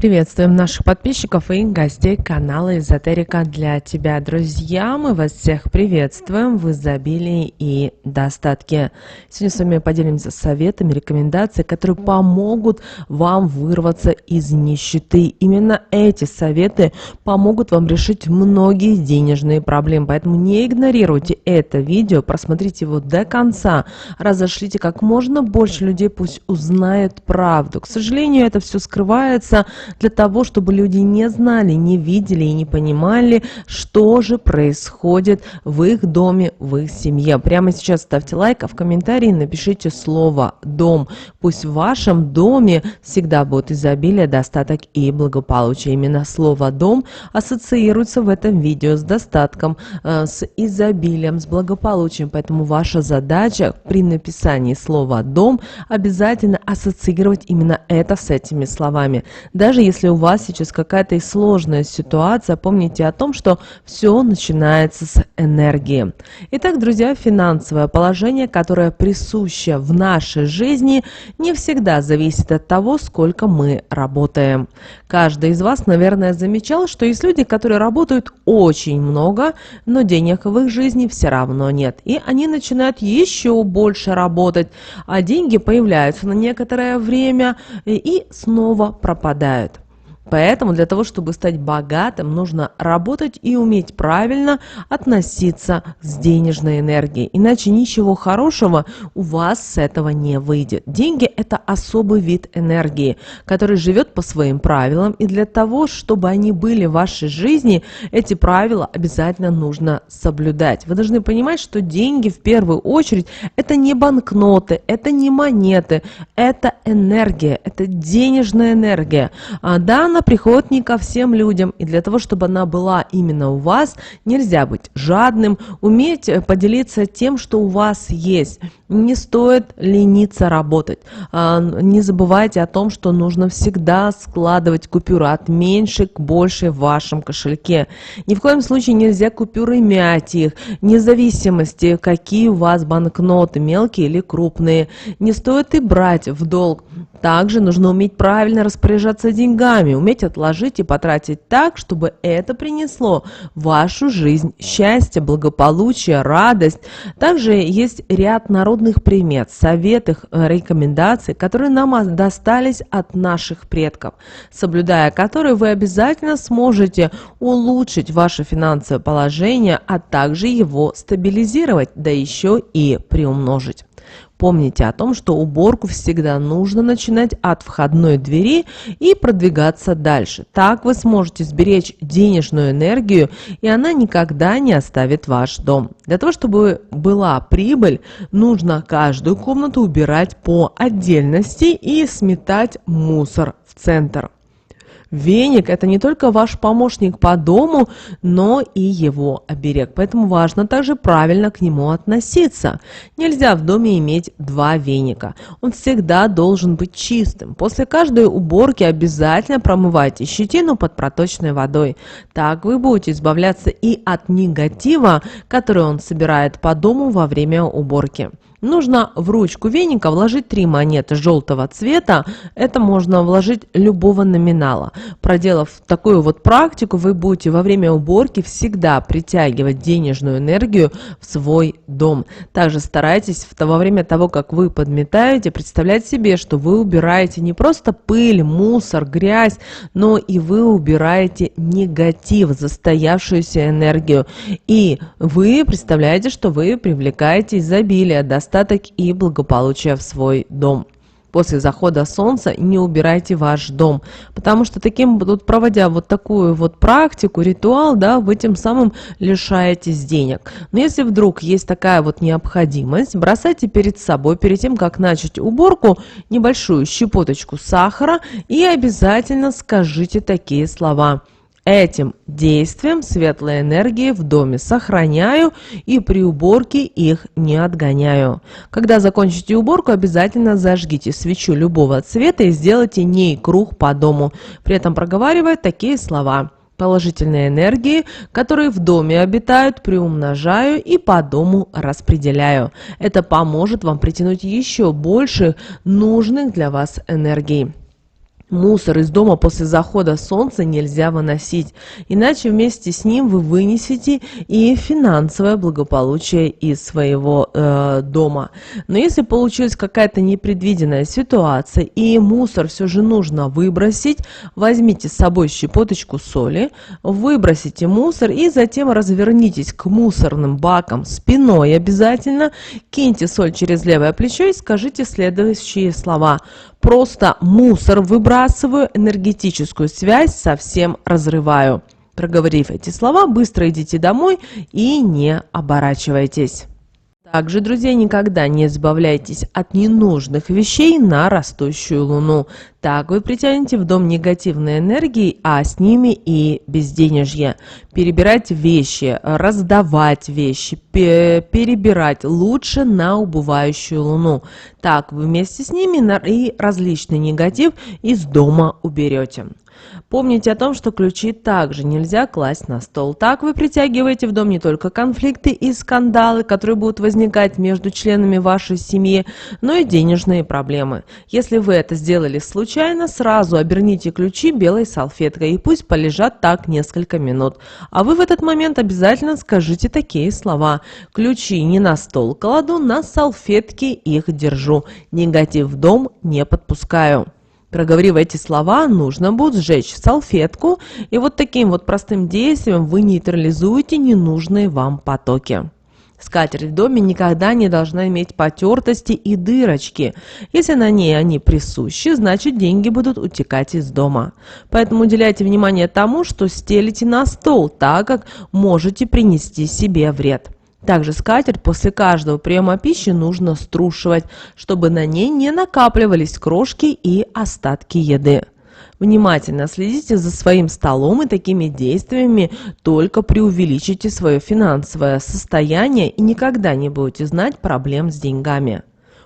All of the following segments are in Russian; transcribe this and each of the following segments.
Приветствуем наших подписчиков и гостей канала Эзотерика для тебя, друзья. Мы вас всех приветствуем в изобилии и достатке. Сегодня с вами поделимся советами, рекомендациями, которые помогут вам вырваться из нищеты. Именно эти советы помогут вам решить многие денежные проблемы. Поэтому не игнорируйте это видео, просмотрите его до конца, разошлите как можно больше людей, пусть узнает правду. К сожалению, это все скрывается для того, чтобы люди не знали, не видели и не понимали, что же происходит в их доме, в их семье. Прямо сейчас ставьте лайк, а в комментарии напишите слово «дом». Пусть в вашем доме всегда будет изобилие, достаток и благополучие. Именно слово «дом» ассоциируется в этом видео с достатком, с изобилием, с благополучием. Поэтому ваша задача при написании слова «дом» обязательно ассоциировать именно это с этими словами. Даже если у вас сейчас какая-то сложная ситуация, помните о том, что все начинается с энергии. Итак, друзья, финансовое положение, которое присуще в нашей жизни, не всегда зависит от того, сколько мы работаем. Каждый из вас, наверное, замечал, что есть люди, которые работают очень много, но денег в их жизни все равно нет. И они начинают еще больше работать, а деньги появляются на некоторое время и снова пропадают. Поэтому для того, чтобы стать богатым, нужно работать и уметь правильно относиться с денежной энергией. Иначе ничего хорошего у вас с этого не выйдет. Деньги – это особый вид энергии, который живет по своим правилам. И для того, чтобы они были в вашей жизни, эти правила обязательно нужно соблюдать. Вы должны понимать, что деньги в первую очередь – это не банкноты, это не монеты, это энергия, это денежная энергия. Да, она приходит не ко всем людям, и для того, чтобы она была именно у вас, нельзя быть жадным, уметь поделиться тем, что у вас есть. Не стоит лениться работать. Не забывайте о том, что нужно всегда складывать купюры от меньшей к большей в вашем кошельке. Ни в коем случае нельзя купюры мять их, вне зависимости, какие у вас банкноты, мелкие или крупные. Не стоит и брать в долг. Также нужно уметь правильно распоряжаться деньгами, уметь отложить и потратить так, чтобы это принесло в вашу жизнь счастье, благополучие, радость. Также есть ряд народных примет, советов, рекомендаций, которые нам достались от наших предков, соблюдая которые вы обязательно сможете улучшить ваше финансовое положение, а также его стабилизировать, да еще и приумножить. Помните о том, что уборку всегда нужно начинать от входной двери и продвигаться дальше. Так вы сможете сберечь денежную энергию, и она никогда не оставит ваш дом. Для того, чтобы была прибыль, нужно каждую комнату убирать по отдельности и сметать мусор в центр. Веник – это не только ваш помощник по дому, но и его оберег. Поэтому важно также правильно к нему относиться. Нельзя в доме иметь два веника. Он всегда должен быть чистым. После каждой уборки обязательно промывайте щетину под проточной водой. Так вы будете избавляться и от негатива, который он собирает по дому во время уборки. Нужно в ручку веника вложить 3 монеты желтого цвета. Это можно вложить любого номинала. Проделав такую вот практику, вы будете во время уборки всегда притягивать денежную энергию в свой дом. Также старайтесь во время того, как вы подметаете, представлять себе, что вы убираете не просто пыль, мусор, грязь, но и вы убираете негатив, застоявшуюся энергию. И вы представляете, что вы привлекаете изобилие, достаток и благополучие в свой дом. После захода солнца не убирайте ваш дом, потому что проводя вот такую вот практику, ритуал, да, вы тем самым лишаетесь денег. Но если вдруг есть такая вот необходимость, бросайте перед собой, перед тем, как начать уборку, небольшую щепоточку сахара и обязательно скажите такие слова: этим действием светлой энергии в доме сохраняю и при уборке их не отгоняю. Когда закончите уборку, обязательно зажгите свечу любого цвета и сделайте ней круг по дому, при этом проговаривая такие слова: положительные энергии, которые в доме обитают, приумножаю и по дому распределяю. Это поможет вам притянуть еще больше нужных для вас энергий. Мусор из дома после захода солнца нельзя выносить, иначе вместе с ним вы вынесете и финансовое благополучие из своего дома. Но если получилась какая-то непредвиденная ситуация и мусор все же нужно выбросить, возьмите с собой щепоточку соли, выбросите мусор и затем развернитесь к мусорным бакам спиной обязательно, киньте соль через левое плечо и скажите следующие слова. Просто мусор выбрасываю, энергетическую связь совсем разрываю. Проговорив эти слова, быстро идите домой и не оборачивайтесь. Также, друзья, никогда не избавляйтесь от ненужных вещей на растущую луну. Так вы притянете в дом негативные энергии, а с ними и безденежье. Перебирать вещи, раздавать вещи, перебирать лучше на убывающую луну. Так вы вместе с ними и различный негатив из дома уберете. Помните о том, что ключи также нельзя класть на стол. Так вы притягиваете в дом не только конфликты и скандалы, которые будут возникать между членами вашей семьи, но и денежные проблемы. Если вы это сделали случайно, сразу оберните ключи белой салфеткой и пусть полежат так несколько минут. А вы в этот момент обязательно скажите такие слова. Ключи не на стол кладу, на салфетки их держу. Негатив в дом не подпускаю. Проговорив эти слова, нужно будет сжечь салфетку, и вот таким вот простым действием вы нейтрализуете ненужные вам потоки. Скатерть в доме никогда не должна иметь потертости и дырочки. Если на ней они присущи, значит деньги будут утекать из дома. Поэтому уделяйте внимание тому, что стелите на стол, так как можете принести себе вред. Также скатерть после каждого приема пищи нужно струшивать, чтобы на ней не накапливались крошки и остатки еды. Внимательно следите за своим столом, и такими действиями только преувеличите свое финансовое состояние и никогда не будете знать проблем с деньгами.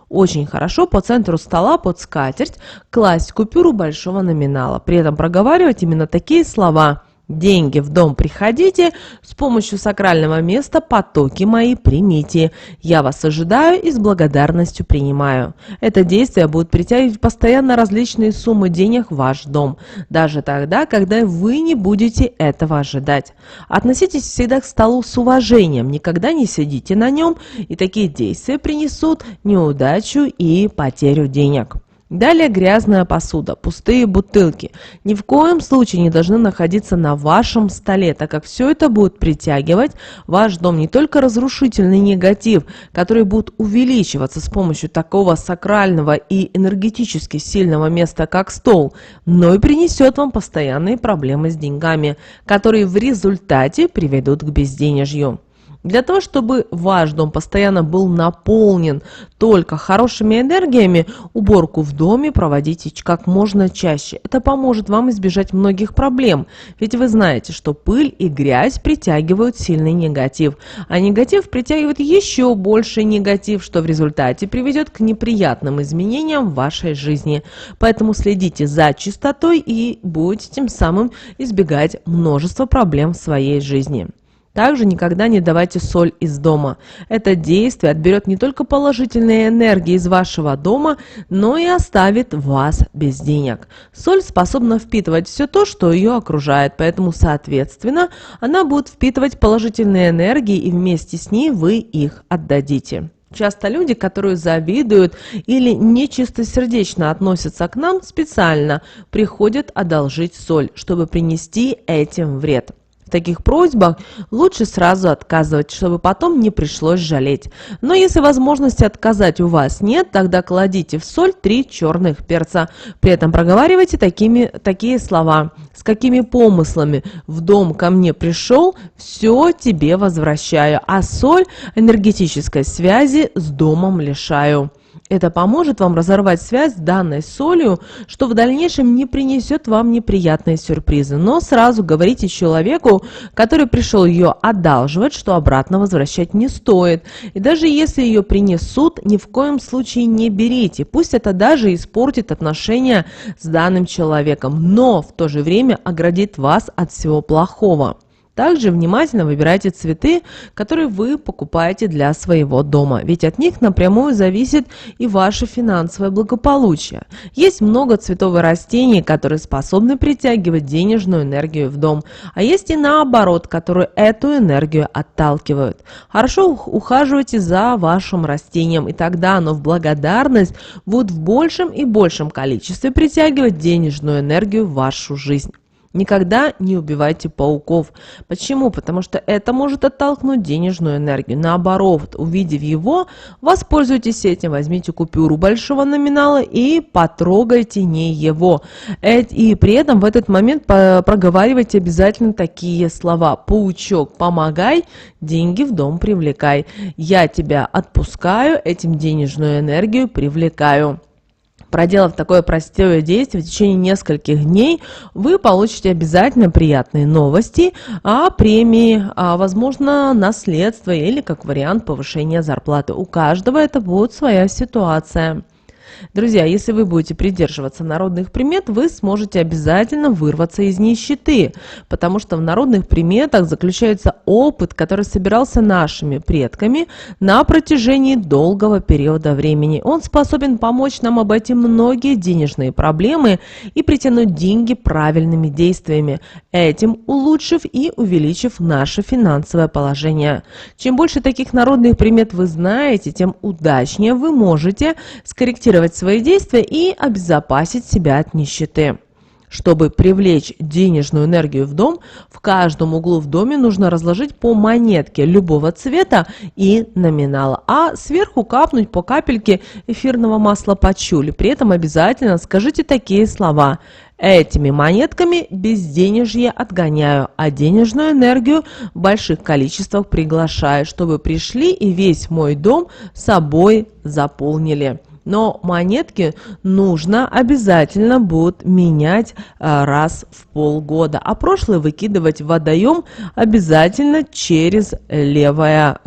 Очень хорошо по центру стола под скатерть класть купюру большого номинала, при этом проговаривать именно такие слова: «Деньги в дом приходите, с помощью сакрального места потоки мои примите. Я вас ожидаю и с благодарностью принимаю». Это действие будет притягивать постоянно различные суммы денег в ваш дом, даже тогда, когда вы не будете этого ожидать. Относитесь всегда к столу с уважением, никогда не сидите на нем, и такие действия принесут неудачу и потерю денег. Далее грязная посуда, пустые бутылки ни в коем случае не должны находиться на вашем столе, так как все это будет притягивать в ваш дом не только разрушительный негатив, который будет увеличиваться с помощью такого сакрального и энергетически сильного места, как стол, но и принесет вам постоянные проблемы с деньгами, которые в результате приведут к безденежью. Для того, чтобы ваш дом постоянно был наполнен только хорошими энергиями, уборку в доме проводите как можно чаще. Это поможет вам избежать многих проблем, ведь вы знаете, что пыль и грязь притягивают сильный негатив, а негатив притягивает еще больший негатив, что в результате приведет к неприятным изменениям в вашей жизни. Поэтому следите за чистотой и будете тем самым избегать множества проблем в своей жизни. Также никогда не давайте соль из дома. Это действие отберет не только положительные энергии из вашего дома, но и оставит вас без денег. Соль способна впитывать все то, что ее окружает, поэтому, соответственно, она будет впитывать положительные энергии, и вместе с ней вы их отдадите. Часто люди, которые завидуют или нечистосердечно относятся к нам, специально приходят одолжить соль, чтобы принести этим вред. В таких просьбах лучше сразу отказывать, чтобы потом не пришлось жалеть. Но если возможности отказать у вас нет, тогда кладите в соль 3 черных перца. При этом проговаривайте такие слова: «С какими помыслами в дом ко мне пришел, все тебе возвращаю, а соль энергетической связи с домом лишаю». Это поможет вам разорвать связь с данной солью, что в дальнейшем не принесет вам неприятные сюрпризы. Но сразу говорите человеку, который пришел ее одалживать, что обратно возвращать не стоит. И даже если ее принесут, ни в коем случае не берите. Пусть это даже испортит отношения с данным человеком, но в то же время оградит вас от всего плохого. Также внимательно выбирайте цветы, которые вы покупаете для своего дома, ведь от них напрямую зависит и ваше финансовое благополучие. Есть много цветов и растений, которые способны притягивать денежную энергию в дом, а есть и наоборот, которые эту энергию отталкивают. Хорошо ухаживайте за вашим растением, и тогда оно в благодарность будет в большем и большем количестве притягивать денежную энергию в вашу жизнь. Никогда не убивайте пауков. Почему? Потому что это может оттолкнуть денежную энергию. Наоборот, увидев его, воспользуйтесь этим, возьмите купюру большого номинала и потрогайте не его. И при этом в этот момент проговаривайте обязательно такие слова: «Паучок, помогай, деньги в дом привлекай. Я тебя отпускаю, этим денежную энергию привлекаю». Проделав такое простое действие в течение нескольких дней, вы получите обязательно приятные новости о премии, возможно, наследство или как вариант повышения зарплаты. У каждого это будет своя ситуация. Друзья, если вы будете придерживаться народных примет, вы сможете обязательно вырваться из нищеты, потому что в народных приметах заключается опыт, который собирался нашими предками на протяжении долгого периода времени. Он способен помочь нам обойти многие денежные проблемы и притянуть деньги правильными действиями, этим улучшив и увеличив наше финансовое положение. Чем больше таких народных примет вы знаете, тем удачнее вы можете скорректировать свои действия и обезопасить себя от нищеты. Чтобы привлечь денежную энергию в дом, в каждом углу в доме нужно разложить по монетке любого цвета и номинала, а сверху капнуть по капельке эфирного масла пачули. При этом обязательно скажите такие слова: «Этими монетками безденежье отгоняю, а денежную энергию в больших количествах приглашаю, чтобы пришли и весь мой дом собой заполнили». Но монетки нужно обязательно будет менять раз в полгода, а прошлые выкидывать в водоем обязательно через левое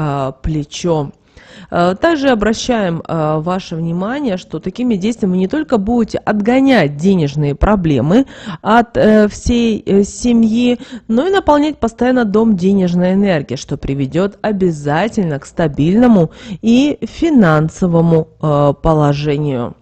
плечо. Также обращаем ваше внимание, что такими действиями вы не только будете отгонять денежные проблемы от всей семьи, но и наполнять постоянно дом денежной энергией, что приведет обязательно к стабильному и финансовому положению.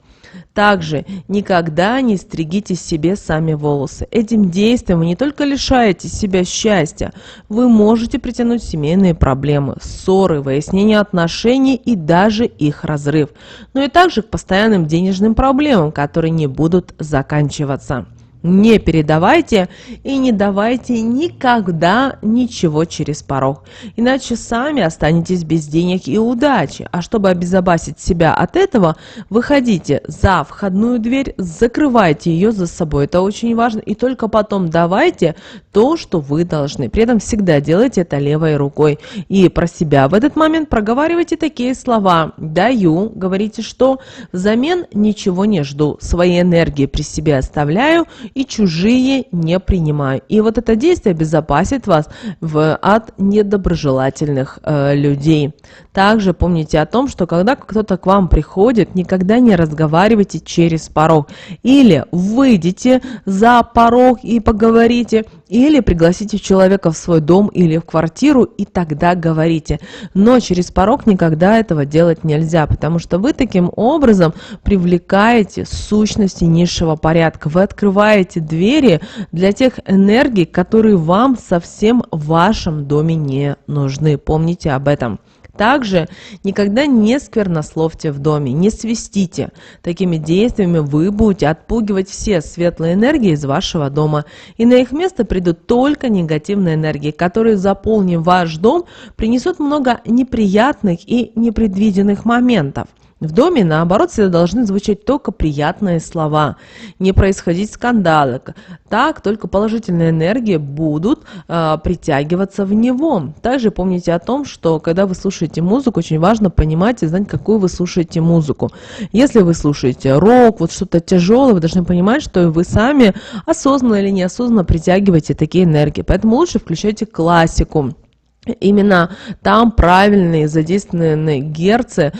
Также никогда не стригите себе сами волосы. Этим действием вы не только лишаете себя счастья, вы можете притянуть семейные проблемы, ссоры, выяснение отношений и даже их разрыв, но и также к постоянным денежным проблемам, которые не будут заканчиваться. Не передавайте и не давайте никогда ничего через порог, иначе сами останетесь без денег и удачи. А чтобы обезопасить себя от этого, выходите за входную дверь, закрывайте ее за собой, это очень важно, и только потом давайте то, что вы должны. При этом всегда делайте это левой рукой. И про себя в этот момент проговаривайте такие слова: «Даю», говорите, что взамен ничего не жду, свои энергии при себе оставляю и чужие не принимаю. И вот это действие обезопасит вас от недоброжелательных людей. Также помните о том, что когда кто-то к вам приходит, никогда не разговаривайте через порог. Или выйдите за порог и поговорите, или пригласите человека в свой дом или в квартиру, и тогда говорите. Но через порог никогда этого делать нельзя, потому что вы таким образом привлекаете сущности низшего порядка. Вы открываете двери для тех энергий, которые вам совсем в вашем доме не нужны. Помните об этом. Также никогда не сквернословьте в доме, не свистите. Такими действиями вы будете отпугивать все светлые энергии из вашего дома. И на их место придут только негативные энергии, которые, заполнив ваш дом, принесут много неприятных и непредвиденных моментов. В доме, наоборот, всегда должны звучать только приятные слова, не происходить скандалы. Так только положительные энергии будут притягиваться в него. Также помните о том, что когда вы слушаете музыку, очень важно понимать и знать, какую вы слушаете музыку. Если вы слушаете рок, вот что-то тяжелое, вы должны понимать, что вы сами осознанно или неосознанно притягиваете такие энергии. Поэтому лучше включайте классику. Именно там правильные задействованы герцы,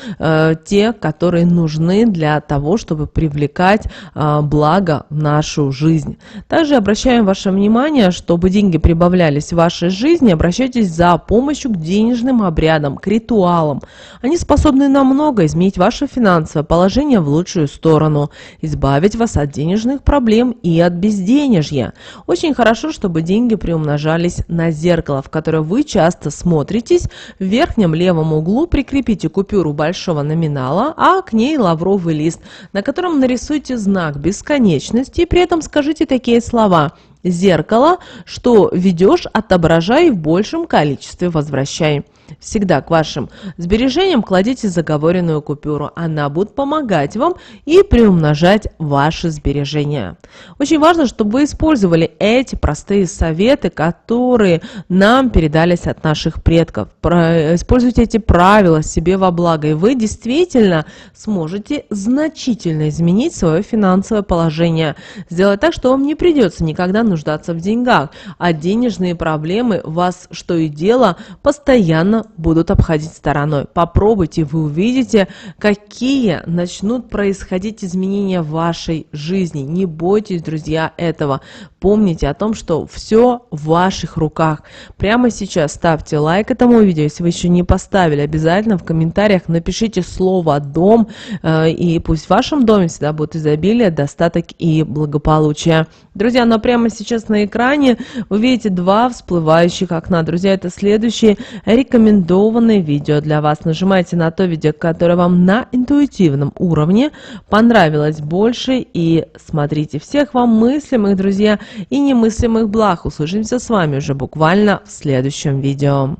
те, которые нужны для того, чтобы привлекать благо в нашу жизнь. Также обращаем ваше внимание, чтобы деньги прибавлялись в вашей жизни, обращайтесь за помощью к денежным обрядам, к ритуалам. Они способны намного изменить ваше финансовое положение в лучшую сторону, избавить вас от денежных проблем и от безденежья. Очень хорошо, чтобы деньги приумножались на зеркало, в которое вы часто смотритесь. В верхнем левом углу прикрепите купюру большого номинала, а к ней лавровый лист, на котором нарисуйте знак бесконечности и при этом скажите такие слова: «Зеркало, что ведешь, отображай, в большем количестве возвращай». Всегда к вашим сбережениям кладите заговоренную купюру. Она будет помогать вам и приумножать ваши сбережения. Очень важно, чтобы вы использовали эти простые советы, которые нам передались от наших предков. Используйте эти правила себе во благо, и вы действительно сможете значительно изменить свое финансовое положение. Сделать так, что вам не придется никогда нуждаться в деньгах, а денежные проблемы вас, что и дело, постоянно будут обходить стороной. Попробуйте, вы увидите, какие начнут происходить изменения в вашей жизни. Не бойтесь, друзья, этого. Помните о том, что все в ваших руках. Прямо сейчас ставьте лайк этому видео. Если вы еще не поставили, обязательно в комментариях напишите слово «дом», и пусть в вашем доме всегда будет изобилие, достаток и благополучие. Друзья, но прямо сейчас на экране вы видите два всплывающих окна. Друзья, это следующие рекомендованные видео для вас. Нажимайте на то видео, которое вам на интуитивном уровне понравилось больше, и смотрите. Всех вам мыслимых, друзья, и немыслимых благ. Услышимся с вами уже буквально в следующем видео.